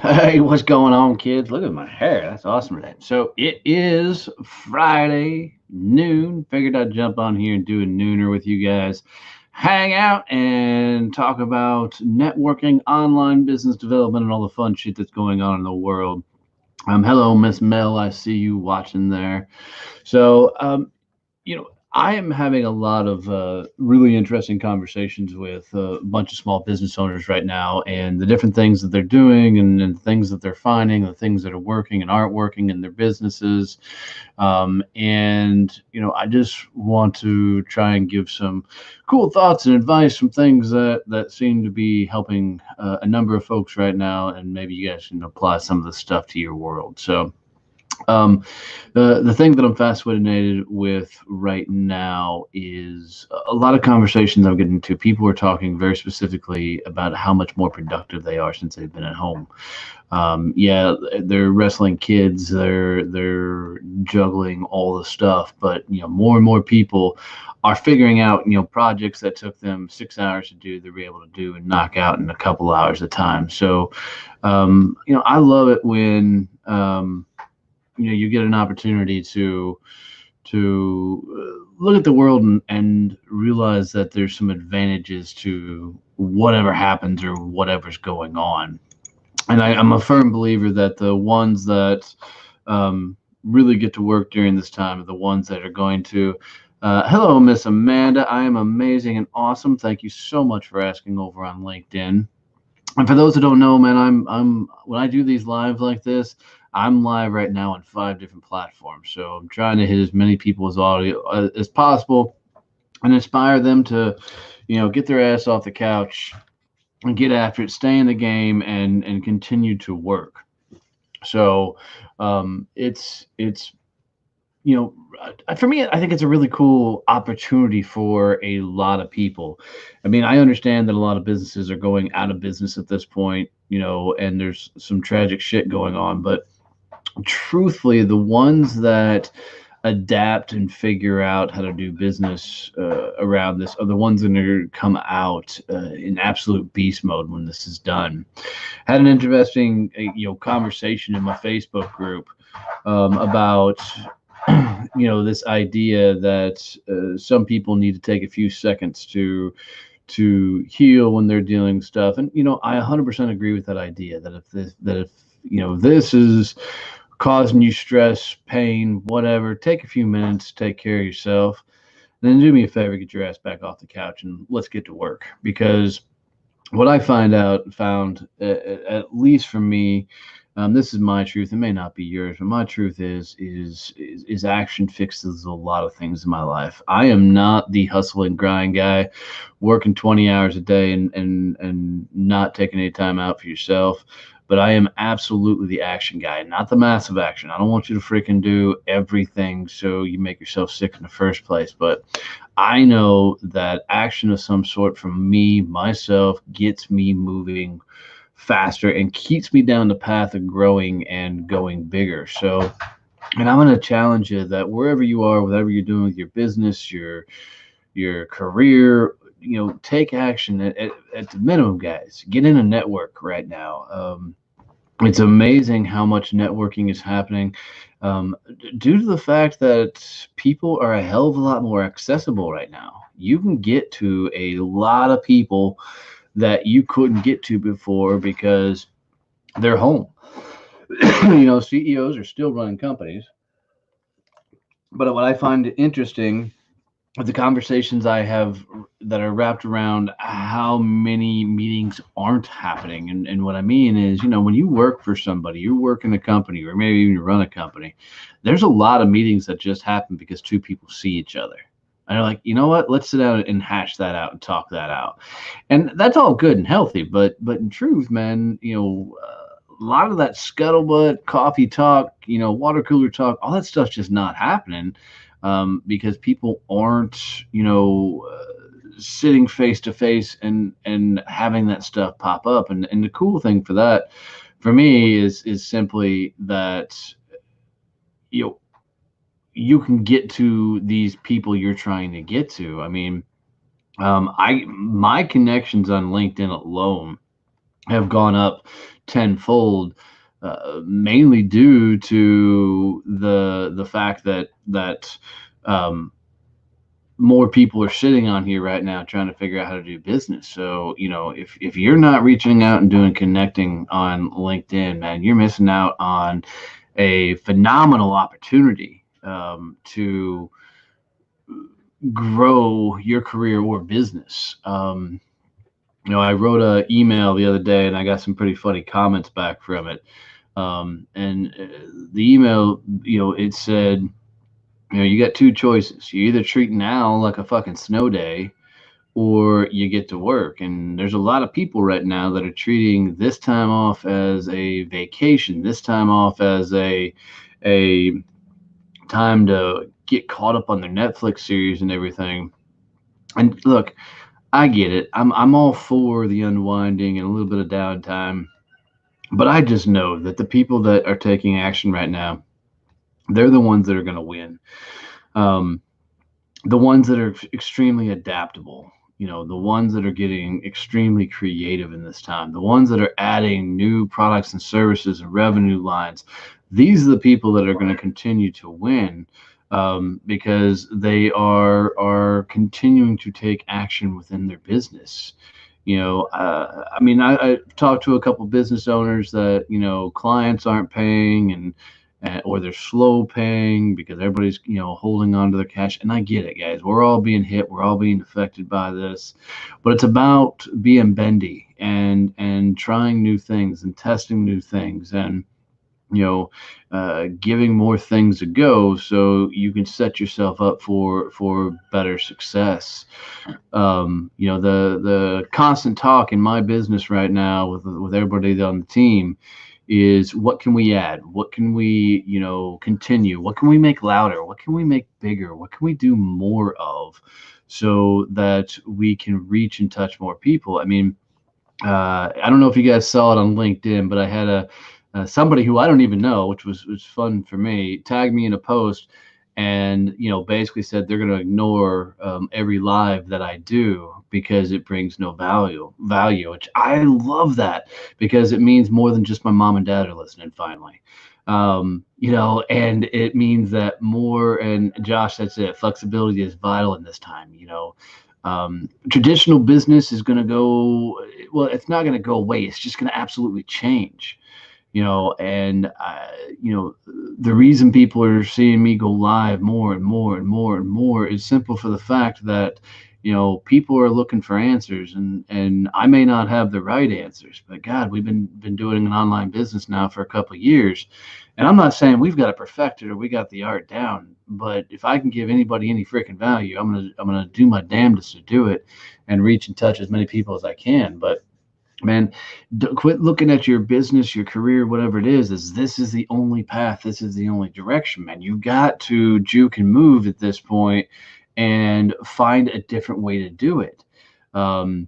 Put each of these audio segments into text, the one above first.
Hey, what's going on, kids? Look at my hair. That's awesome today. So it is Friday noon. Figured I'd jump on here and do a nooner with you guys. Hang out and talk about networking, online business development, and all the fun shit that's going on in the world. Hello, Miss Mel. I see you watching there. So, I am having a lot of really interesting conversations with a bunch of small business owners right now, and the different things that they're doing, and things that they're finding, the things that are working and aren't working in their businesses. I just want to try and give some cool thoughts and advice, some things that seem to be helping a number of folks right now, and maybe you guys can apply some of the stuff to your world. Um, the thing that I'm fascinated with right now is a lot of conversations I'm getting to. People are talking very specifically about how much more productive they are since they've been at home. Yeah, they're wrestling kids, they're juggling all the stuff, but more and more people are figuring out projects that took them 6 hours to do, they're able to do and knock out in a couple hours of time. So I love it when you get an opportunity to look at the world and realize that there's some advantages to whatever happens or whatever's going on. And I'm a firm believer that the ones that really get to work during this time are the ones that are going to. Hello, Miss Amanda. I am amazing and awesome. Thank you so much for asking over on LinkedIn. And for those that don't know, man, I'm when I do these live like this, I'm live right now on 5 different platforms. So I'm trying to hit as many people as possible and inspire them to, get their ass off the couch and get after it, stay in the game, and continue to work. So it's you know, for me, I think it's a really cool opportunity for a lot of people. I mean, I understand that a lot of businesses are going out of business at this point, and there's some tragic shit going on. But truthfully, the ones that adapt and figure out how to do business around this are the ones that are going to come out in absolute beast mode when this is done. Had an interesting, conversation in my Facebook group about this idea that some people need to take a few seconds to heal when they're dealing with stuff. And I 100% agree with that idea that if this is causing you stress, pain, whatever, take a few minutes, take care of yourself, and then do me a favor, get your ass back off the couch and let's get to work. Because what I found at least for me, this is my truth. It may not be yours, but my truth is action fixes a lot of things in my life. I am not the hustle and grind guy, working 20 hours a day and not taking any time out for yourself. But I am absolutely the action guy, not the massive action. I don't want you to freaking do everything so you make yourself sick in the first place. But I know that action of some sort from me, myself, gets me moving faster and keeps me down the path of growing and going bigger. And I'm going to challenge you that wherever you are, whatever you're doing with your business, your career, take action at the minimum, guys. Get in a network right now. It's amazing how much networking is happening due to the fact that people are a hell of a lot more accessible right now. You can get to a lot of people that you couldn't get to before because they're home. CEOs are still running companies, but what I find interesting are the conversations I have that are wrapped around how many meetings aren't happening. And what I mean is, when you work for somebody, you work in a company, or maybe even you run a company, there's a lot of meetings that just happen because two people see each other. And they're like, you know what? Let's sit down and hash that out and talk that out. And that's all good and healthy. But in truth, man, a lot of that scuttlebutt, coffee talk, water cooler talk, all that stuff's just not happening because people aren't, sitting face to face and having that stuff pop up. And the cool thing for that, for me, is simply that you know you can get to these people you're trying to get to. I mean, I my connections on LinkedIn alone. have gone up tenfold, mainly due to the fact that um, more people are sitting on here right now trying to figure out how to do business. So, if you're not reaching out and doing connecting on LinkedIn, man, you're missing out on a phenomenal opportunity to grow your career or business. I wrote an email the other day and I got some pretty funny comments back from it. And the email, it said, you got two choices. You either treat now like a fucking snow day or you get to work. And there's a lot of people right now that are treating this time off as a vacation, this time off as a time to get caught up on their Netflix series and everything. And look, I get it. I'm all for the unwinding and a little bit of downtime, but I just know that the people that are taking action right now, they're the ones that are going to win. Um, the ones that are extremely adaptable, the ones that are getting extremely creative in this time, the ones that are adding new products and services and revenue lines, these are the people that are going to continue to win, because they are continuing to take action within their business. I mean, I talked to a couple business owners that, clients aren't paying, or they're slow paying because everybody's, holding on to their cash. And I get it, guys. We're all being hit. We're all being affected by this, but it's about being bendy and trying new things and testing new things, and giving more things a go so you can set yourself up for better success. The constant talk in my business right now with everybody on the team is, what can we add? What can we, continue? What can we make louder? What can we make bigger? What can we do more of so that we can reach and touch more people? I mean, I don't know if you guys saw it on LinkedIn, but I had somebody who I don't even know, which was fun for me, tagged me in a post, and basically said they're going to ignore every live that I do because it brings no value, which I love that, because it means more than just my mom and dad are listening finally. And it means that more, and Josh, that's it, flexibility is vital in this time. Traditional business is going to go, well, it's not going to go away, it's just going to absolutely change. And the reason people are seeing me go live more and more and more and more is simple, for the fact that people are looking for answers, and I may not have the right answers, but God, we've been doing an online business now for a couple of years, and I'm not saying we've got it perfected or we got the art down, but if I can give anybody any freaking value, I'm gonna do my damnedest to do it and reach and touch as many people as I can. But man, quit looking at your business, your career, whatever it is, as this is the only path, this is the only direction, man. You got to juke and move at this point and find a different way to do it. um,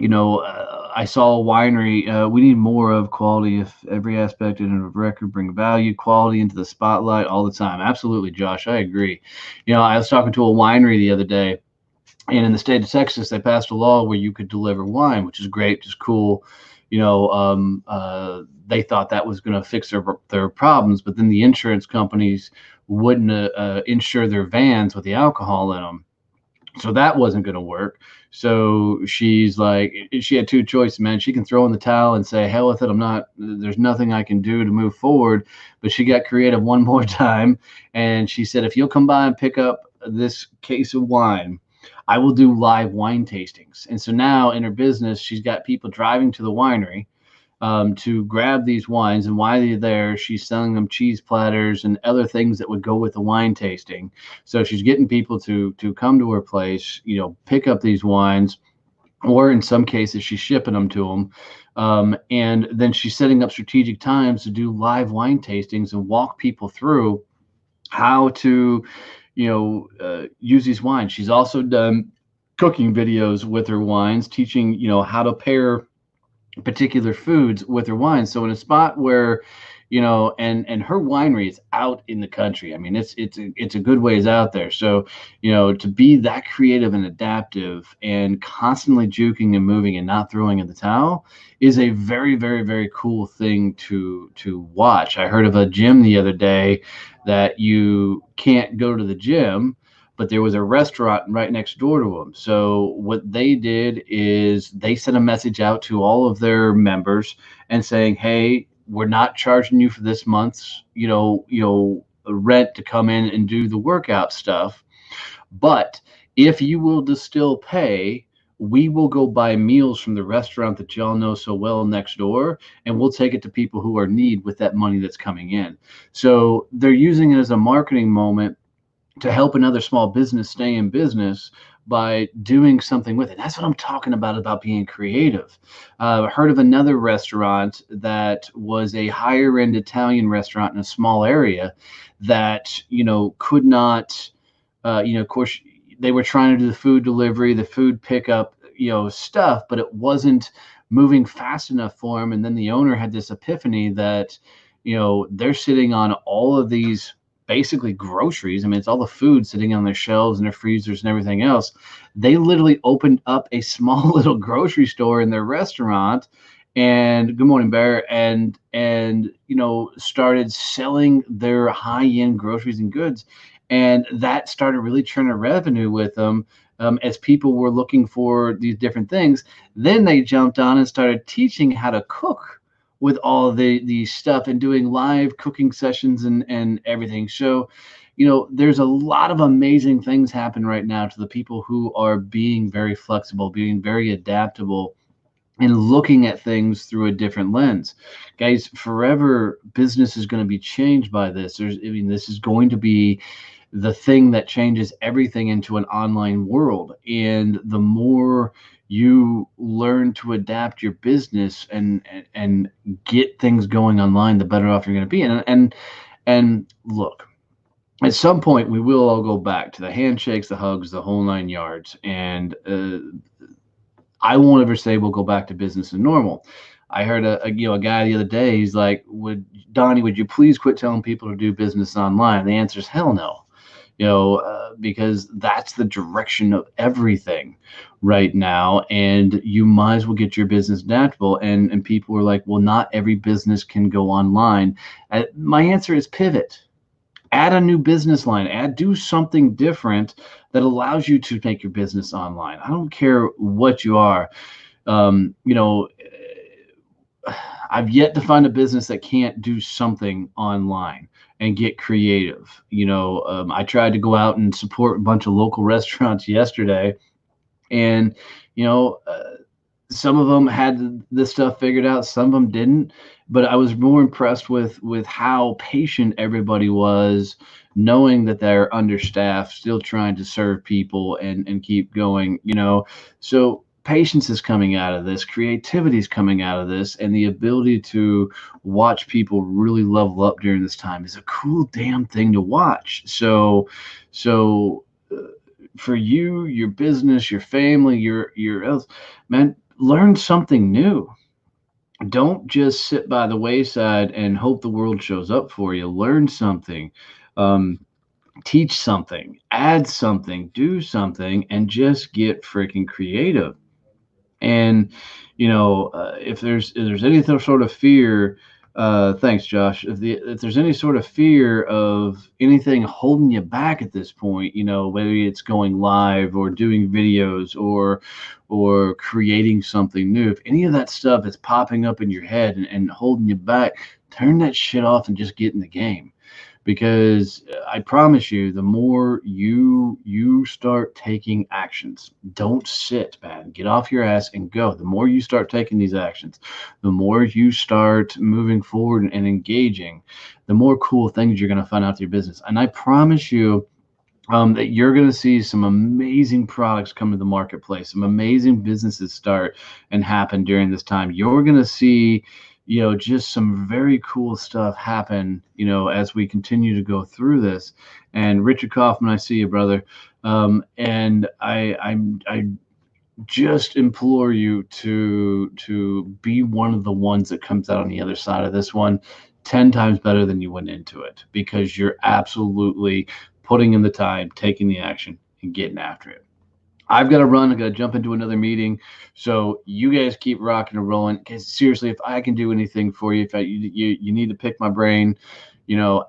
I saw a winery. We need more of quality. If every aspect in a record bring value, quality into the spotlight all the time. Absolutely, Josh. I agree. I was talking to a winery the other day, and in the state of Texas, they passed a law where you could deliver wine, which is great, just cool. They thought that was going to fix their problems, but then the insurance companies wouldn't insure their vans with the alcohol in them, so that wasn't going to work. So she's like, she had two choices, man. She can throw in the towel and say, hell with it, there's nothing I can do to move forward. But she got creative one more time, and she said, if you'll come by and pick up this case of wine, I will do live wine tastings. And so now in her business, she's got people driving to the winery to grab these wines, and while they're there, she's selling them cheese platters and other things that would go with the wine tasting. So she's getting people to come to her place, pick up these wines, or in some cases, she's shipping them to them. And then she's setting up strategic times to do live wine tastings and walk people through how to, use these wines. She's also done cooking videos with her wines, teaching, how to pair particular foods with her wine. So in a spot where, and her winery is out in the country. I mean, it's a good ways out there. So, to be that creative and adaptive and constantly juking and moving and not throwing in the towel is a very, very, very cool thing to watch. I heard of a gym the other day that you can't go to the gym, but there was a restaurant right next door to them. So what they did is they sent a message out to all of their members and saying, "Hey, we're not charging you for this month's, rent to come in and do the workout stuff, but if you will distill pay, we will go buy meals from the restaurant that y'all know so well next door, and we'll take it to people who are in need with that money that's coming in." So they're using it as a marketing moment to help another small business stay in business by doing something with it. That's what I'm talking about being creative. I heard of another restaurant that was a higher end Italian restaurant in a small area that, could not, of course, they were trying to do the food delivery, the food pickup, stuff, but it wasn't moving fast enough for them. And then the owner had this epiphany that, they're sitting on all of these basically groceries. I mean, it's all the food sitting on their shelves and their freezers and everything else. They literally opened up a small little grocery store in their restaurant, and good morning, Bear, and started selling their high-end groceries and goods, and that started really turning revenue with them. As people were looking for these different things, then they jumped on and started teaching how to cook with all the stuff and doing live cooking sessions and everything. So, there's a lot of amazing things happen right now to the people who are being very flexible, being very adaptable, and looking at things through a different lens. Guys, forever business is going to be changed by this. This is going to be the thing that changes everything into an online world. And the more you learn to adapt your business and get things going online, the better off you're going to be. And look, at some point we will all go back to the handshakes, the hugs, the whole nine yards. And I won't ever say we'll go back to business as normal. I heard a guy the other day. He's like, would you please quit telling people to do business online? The answer is hell no. Because that's the direction of everything right now. And you might as well get your business adaptable. And people are like, well, not every business can go online. My answer is pivot. Add a new business line. Do something different that allows you to make your business online. I don't care what you are. I've yet to find a business that can't do something online and get creative. I tried to go out and support a bunch of local restaurants yesterday, and some of them had this stuff figured out, some of them didn't. But I was more impressed with how patient everybody was, knowing that they're understaffed, still trying to serve people and keep going. So patience is coming out of this, creativity is coming out of this, and the ability to watch people really level up during this time is a cool damn thing to watch. So for you, your business, your family, your else, man, learn something new. Don't just sit by the wayside and hope the world shows up for you. Learn something, um, teach something, add something, do something, and just get freaking creative. And if there's any sort of fear, thanks, Josh. If there's any sort of fear of anything holding you back at this point, whether it's going live or doing videos or creating something new, if any of that stuff is popping up in your head and holding you back, turn that shit off and just get in the game. Because I promise you, the more you start taking actions, don't sit, man. Get off your ass and go. The more you start taking these actions, the more you start moving forward and engaging, the more cool things you're going to find out to your business. And I promise you, that you're going to see some amazing products come to the marketplace, some amazing businesses start and happen during this time. You're going to see, just some very cool stuff happen, as we continue to go through this. And Richard Kaufman, I see you, brother. And I just implore you to be one of the ones that comes out on the other side of this one. 10 times better than you went into it because you're absolutely putting in the time, taking the action, and getting after it. I've got to run. I've got to jump into another meeting. So you guys keep rocking and rolling. Because seriously, if I can do anything for you, if you need to pick my brain,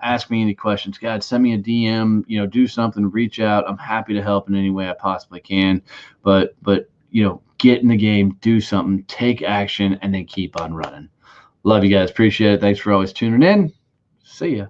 ask me any questions. God, send me a DM. Do something. Reach out. I'm happy to help in any way I possibly can. But get in the game, do something, take action, and then keep on running. Love you guys. Appreciate it. Thanks for always tuning in. See ya.